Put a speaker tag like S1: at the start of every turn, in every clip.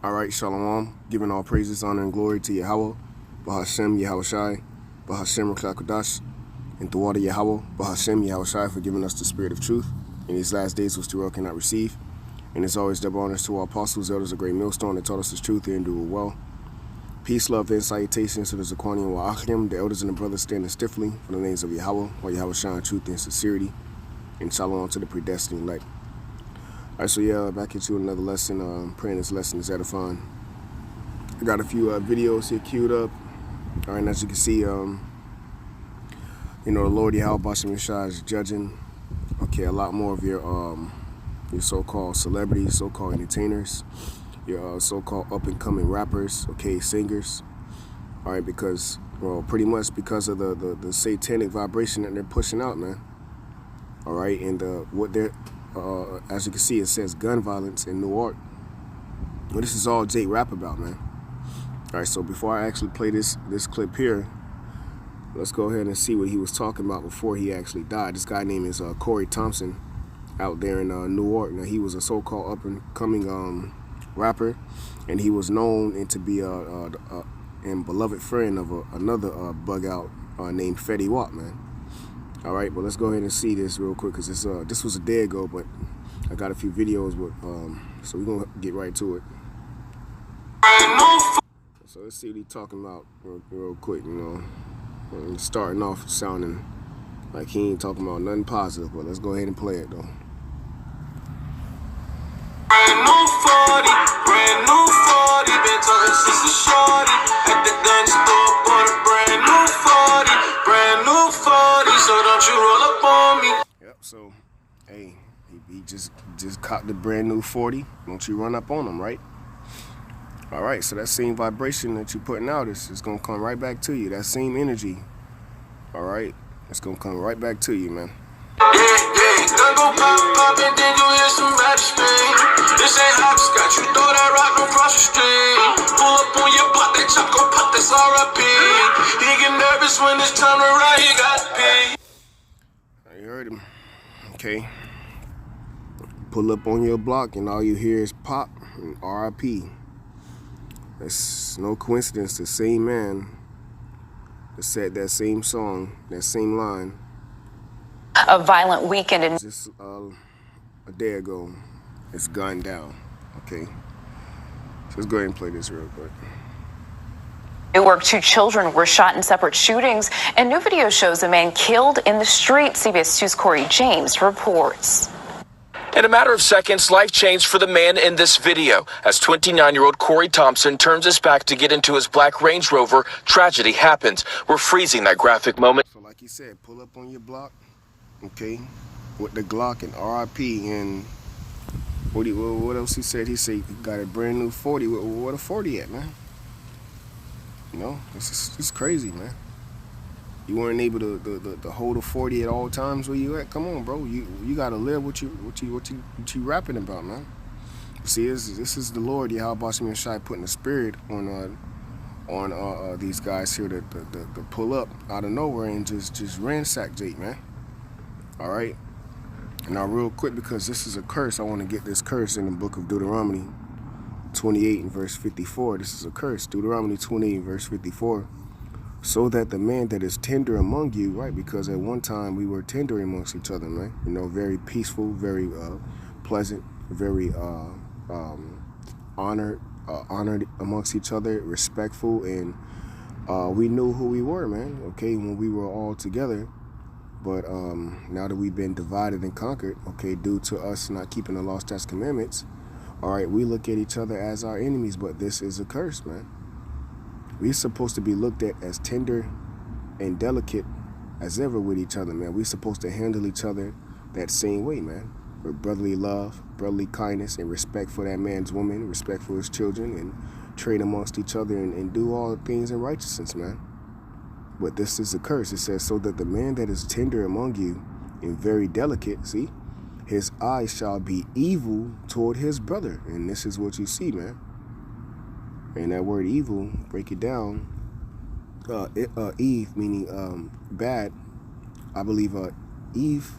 S1: All right, Shalom. Giving all praises, honor, and glory to Yahweh, Bahashem, Yahushai, Bahashem, Raklakodash, and the water Yahweh, Bahashem, Yahushai, for giving us the spirit of truth in these last days which the world cannot receive. And as always, double honors to our apostles, elders, a great millstone that taught us the truth and do it well. Peace, love, and salutations to the Zaquanian Wa'achim, the elders and the brothers standing stiffly for the names of Yahweh, while Yahweh shine truth and sincerity, and shalom to the predestined elect. All right, so yeah, back into another lesson. Praying this lesson is edifying. I got a few videos here queued up. All right, and as you can see, the Lord Yahweh Bashem Yeshua is judging. Okay, a lot more of your so-called celebrities, so-called entertainers, your so-called up-and-coming rappers, okay, singers. All right, because, well, pretty much because of the satanic vibration that they're pushing out, man. All right, and what they're as you can see, it says gun violence in Newark. Well, this is all Jay rap about, man. All right, so before I actually play this clip here, let's go ahead and see what he was talking about before he actually died. This guy named is Corey Thompson, out there in Newark. Now, he was a so-called up-and-coming rapper, and he was known and to be and beloved friend of another bug out named Fetty Wap, man. All right, but let's go ahead and see this real quick, because this was a day ago, but I got a few videos, with, so we're gonna get right to it. So let's see what he's talking about real quick. Starting off sounding like he ain't talking about nothing positive, but let's go ahead and play it though.
S2: Brand new 40, been talking since the shorty. At the gun store, bought a brand new 40, so don't you roll up on me.
S1: Yep, so, hey, he just caught the brand new 40. Don't you run up on him, right? All right, so that same vibration that you're putting out is going to come right back to you. That same energy, all right, it's going to come right back to you, man.
S2: Gun go pop, and then you hear some rap spin. This ain't hopscotch, you throw that rock, don't cross the street. Pull up on your block, that chop go pop, that's R.I.P. He get nervous when it's time to ride, he got paid.
S1: You heard him. Okay. Pull up on your block, and all you hear is pop and R.I.P. That's no coincidence. The same man that said that same song, that same line,
S3: a violent weekend in
S1: just a day ago, it's gunned down. Okay, so let's go ahead and play this real quick.
S3: Newark, 2 children were shot in separate shootings, and new video shows a man killed in the street. CBS 2's Corey James reports.
S4: In a matter of seconds, life changed for the man in this video. As 29-year-old Corey Thompson turns his back to get into his black Range Rover, tragedy happens. We're freezing that graphic moment.
S1: So like he said, pull up on your block, okay, with the Glock and R.I.P. and what else he said? He said he got a brand new 40. What a 40 at, man? You know, it's crazy, man. You weren't able to hold a 40 at all times where you at. Come on, bro. You gotta live what you rapping about, man. See, this is the Lord Yahweh Bashem Yeshua putting the spirit on these guys here to pull up out of nowhere and just ransack Jake, man. All right. And now, real quick, because this is a curse, I want to get this curse in the book of Deuteronomy 28 and verse 54. This is a curse. Deuteronomy 28 and verse 54. So that the man that is tender among you, right? Because at one time we were tender amongst each other, man. You know, very peaceful, very pleasant, very honored amongst each other, respectful, and we knew who we were, man. Okay, when we were all together. But now that we've been divided and conquered, okay, due to us not keeping the law, statutes, commandments, all right, we look at each other as our enemies. But this is a curse, man. We're supposed to be looked at as tender and delicate as ever with each other, man. We're supposed to handle each other that same way, man. With brotherly love, brotherly kindness, and respect for that man's woman, respect for his children, and trade amongst each other and do all things in righteousness, man. But this is a curse. It says, so that the man that is tender among you and very delicate, see, his eyes shall be evil toward his brother. And this is what you see, man. And that word evil, break it down, Eve, meaning bad. I believe Eve,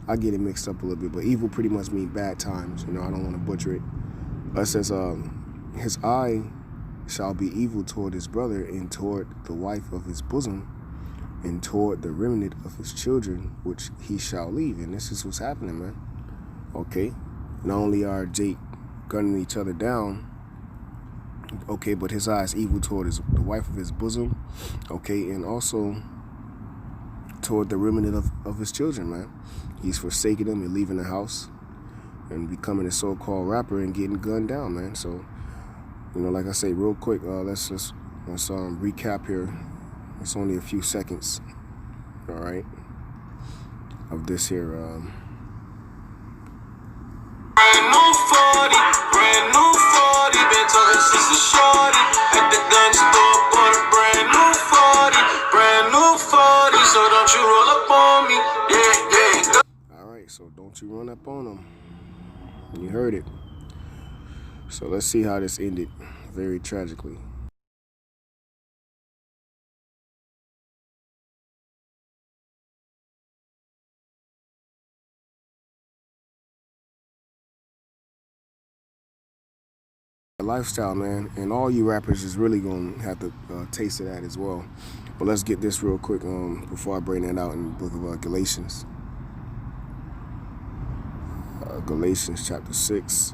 S1: I get it mixed up a little bit, but evil pretty much means bad times. You know, I don't want to butcher it. It says his eye shall be evil toward his brother, and toward the wife of his bosom, and toward the remnant of his children, which he shall leave. And this is what's happening, man. Okay, not only are Jake gunning each other down, okay, but his eye is evil toward the wife of his bosom, okay, and also toward the remnant of his children, man. He's forsaking them and leaving the house and becoming a so-called rapper and getting gunned down, man. So, you know, like I say, real quick, let's recap here. It's only a few seconds, all right, of this here.
S2: Brand new 40, brand new 40, been talking since the shorty. At the gun store, bought a brand new 40, so don't you roll up on me, yeah.
S1: All right, so don't you run up on them. You heard it. So let's see how this ended, very tragically. Lifestyle, man, and all you rappers is really gonna have to taste of that as well. But let's get this real quick before I bring that out in the book of Galatians. Galatians chapter 6,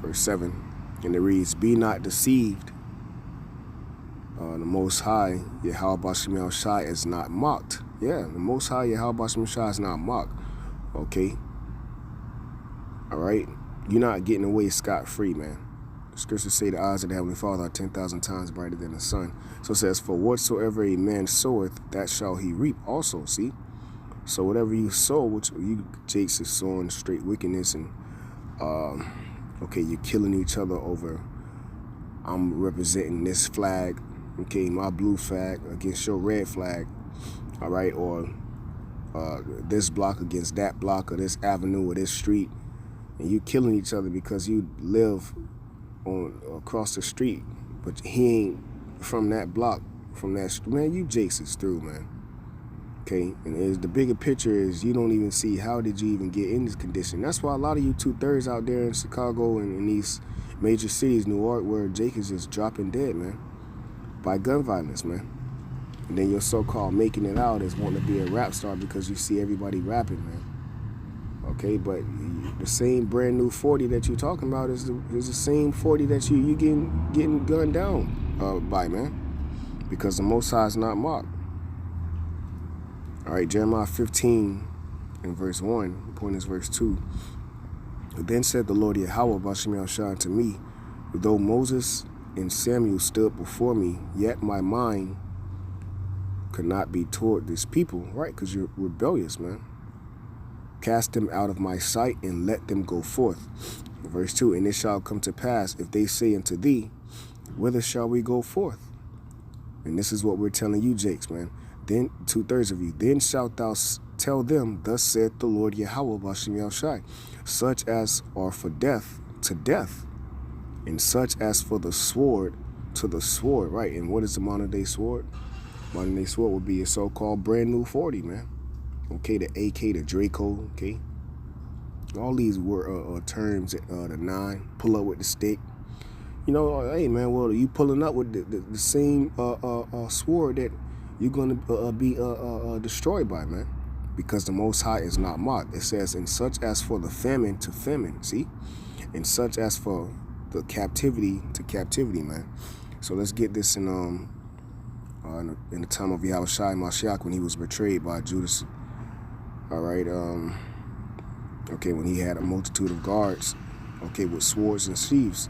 S1: verse 7, and it reads, "Be not deceived, the Most High, Yahweh Bashem Shai, is not mocked." Yeah, the Most High, Yahweh Bashem Shai, is not mocked. Okay, all right, you're not getting away scot-free, man. Scriptures say the eyes of the Heavenly Father are 10,000 times brighter than the sun. So it says, "For whatsoever a man soweth, that shall he reap also." See? So whatever you sow, which you, Jakes, is sowing straight wickedness, and okay, you're killing each other over, I'm representing this flag, okay, my blue flag against your red flag, all right, or this block against that block, or this avenue, or this street, and you killing each other because you live across the street, but he ain't from that block, from that man. You Jakes is through, man. Okay, and the bigger picture is you don't even see how did you even get in this condition. That's why a lot of you 2/3 out there in Chicago and in these major cities, New York, where Jake is just dropping dead, man, by gun violence, man. And then you're so-called making it out as wanting to be a rap star because you see everybody rapping, man. Okay, but the same brand new 40 that you're talking about is the same 40 that you getting gunned down by, man, because the Most High is not mocked. All right, Jeremiah 15 and verse 1, point is verse 2. "Then said the Lord Yahweh Bashem Shai to me, though Moses and Samuel stood before me, yet my mind could not be toward this people." Right, because you're rebellious, man. "Cast them out of my sight and let them go forth." Verse 2, "And it shall come to pass, if they say unto thee, whither shall we go forth?" And this is what we're telling you, Jakes, man. Then 2/3 of you, "Then shalt thou tell them, thus saith the Lord Yahweh Bashem Shai, such as are for death to death, and such as for the sword to the sword." Right, and what is the modern day sword? Modern day sword would be a so-called brand new 40, man. Okay, the AK, the Draco, okay? All these were terms, the 9, pull up with the stick. You know, hey, man, well, you pulling up with the same sword that you're going to be destroyed by, man, because the Most High is not mocked. It says, "And such as for the famine to famine," see? "And such as for the captivity to captivity," man. So let's get this in the time of Yahweh Shai Mashiach, when he was betrayed by Judas. All right, okay, when he had a multitude of guards, okay, with swords and staves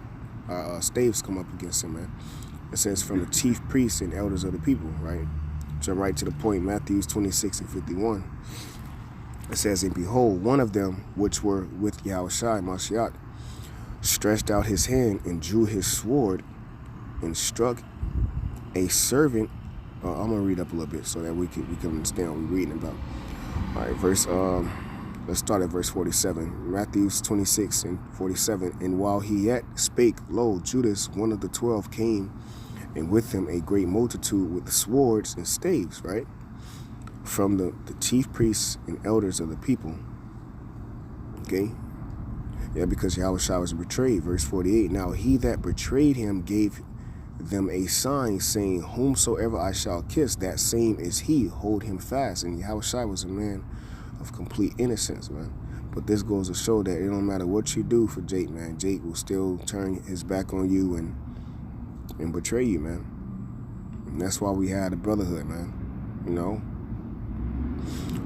S1: come up against him, man. It says, "From the chief priests and elders of the people," right? Jump right to the point, Matthew 26 and 51. It says, "And behold, one of them which were with Yahweh Shai Mashiach stretched out his hand and drew his sword and struck a servant." I'm gonna read up a little bit so that we can understand what we're reading about. All right, let's start at verse 47. Matthew 26 and 47. "And while he yet spake, lo, Judas, one of the 12, came, and with him a great multitude with swords and staves," right? "From the chief priests and elders of the people." Okay? Yeah, because Yahushua was betrayed. Verse 48. Now he that betrayed him gave them a sign, saying, whomsoever I shall kiss, that same is he. Hold him fast. And Yahushua was a man of complete innocence, man. But this goes to show that it don't matter what you do for Jake, man. Jake will still turn his back on you and betray you, man. And that's why we had a brotherhood, man. You know?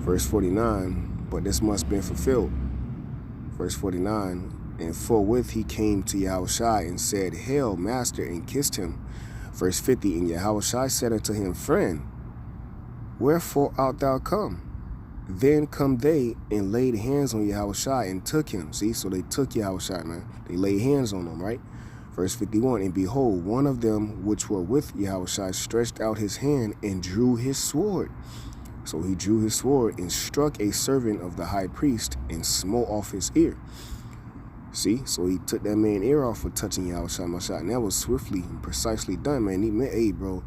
S1: Verse 49, but this must have been fulfilled. Verse 49, and forthwith he came to Yahushua and said, Hail, Master, and kissed him. Verse 50, and Yahushua said unto him, Friend, wherefore art thou come? Then come they and laid hands on Yahushua and took him. See, so they took Yahushua, man. They laid hands on him, right? Verse 51, and behold, one of them which were with Yahushua stretched out his hand and drew his sword. So he drew his sword and struck a servant of the high priest and smote off his ear. See, so he took that man's ear off for touching Yahushua, and that was swiftly and precisely done, man. Hey, bro,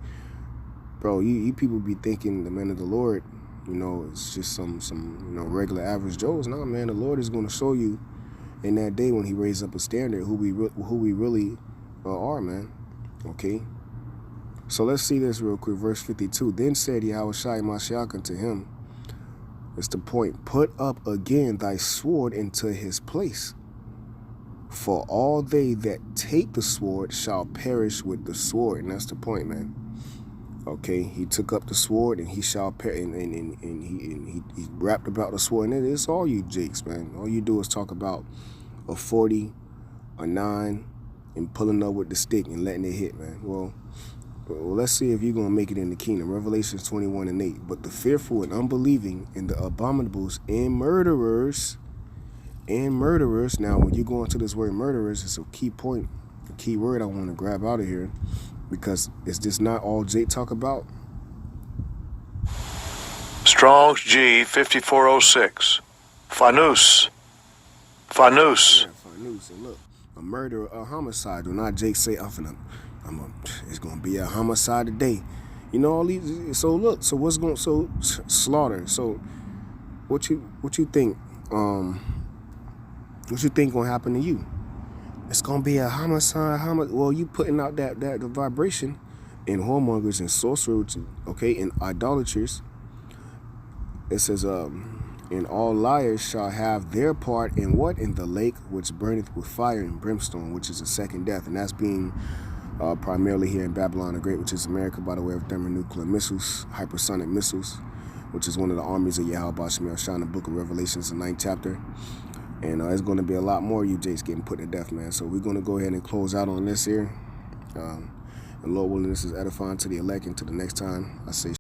S1: you people be thinking the man of the Lord, you know, it's just some regular average Joes. No, man, the Lord is going to show you in that day when he raises up a standard who we really are, man. Okay. So let's see this real quick. Verse 52. Then said Yahushua Mashiach unto him, it's the point, put up again thy sword into his place. For all they that take the sword shall perish with the sword. And that's the point, man. Okay, he took up the sword and he shall perish, and he rapped about the sword. And it's all you jakes, man. All you do is talk about a 40, a 9, and pulling up with the stick and letting it hit, man. Well, let's see if you're going to make it in the kingdom. Revelation 21:8. But the fearful and unbelieving and the abominables and murderers. Now, when you go into this word murderers, it's a key point, a key word I want to grab out of here, because is this not all Jake talk about?
S5: Strong's G 5406. Fanus.
S1: Yeah, Fanus. And look, a murder, a homicide. Do not Jake say, it's gonna be a homicide today. You know, all these. So look, so what's going? So slaughter. So what you think? What you think gonna happen to you? It's gonna be a homicide. Well, you putting out that vibration in whoremongers and sorcerers, okay, and idolaters. It says, and all liars shall have their part in what? In the lake which burneth with fire and brimstone, which is the second death, and that's being primarily here in Babylon the Great, which is America, by the way of thermonuclear missiles, hypersonic missiles, which is one of the armies of Yahweh Shemel Shah in the book of Revelations, the 9th chapter. And it's going to be a lot more of you Jakes getting put to death, man. So we're going to go ahead and close out on this here. And Lord willing, this is edifying to the elect, and to the next time, I say